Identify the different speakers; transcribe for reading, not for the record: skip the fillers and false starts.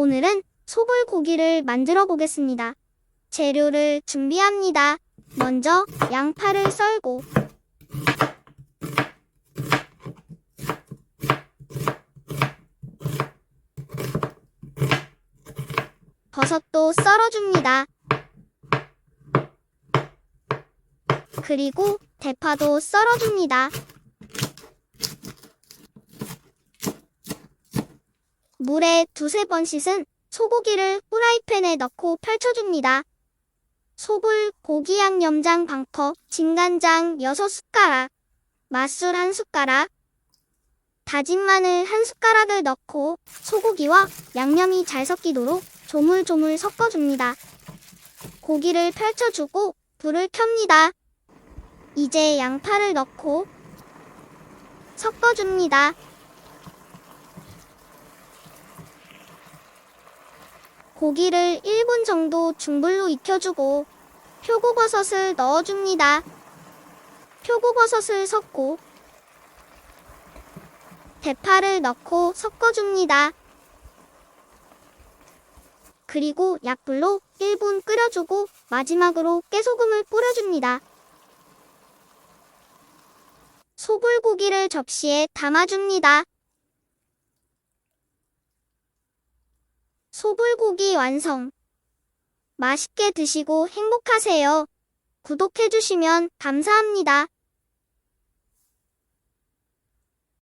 Speaker 1: 오늘은 소불고기를 만들어 보겠습니다. 재료를 준비합니다. 먼저 양파를 썰고 버섯도 썰어줍니다. 그리고 대파도 썰어줍니다. 물에 두세 번 씻은 소고기를 후라이팬에 넣고 펼쳐줍니다. 소불 고기 양념장 반컵, 진간장 6숟가락, 맛술 1숟가락, 다진 마늘 1숟가락을 넣고 소고기와 양념이 잘 섞이도록 조물조물 섞어줍니다. 고기를 펼쳐주고 불을 켭니다. 이제 양파를 넣고 섞어줍니다. 고기를 1분 정도 중불로 익혀주고 표고버섯을 넣어줍니다. 표고버섯을 섞고 대파를 넣고 섞어줍니다. 그리고 약불로 1분 끓여주고 마지막으로 깨소금을 뿌려줍니다. 소불고기를 접시에 담아줍니다. 소불고기 완성! 맛있게 드시고 행복하세요. 구독해주시면 감사합니다.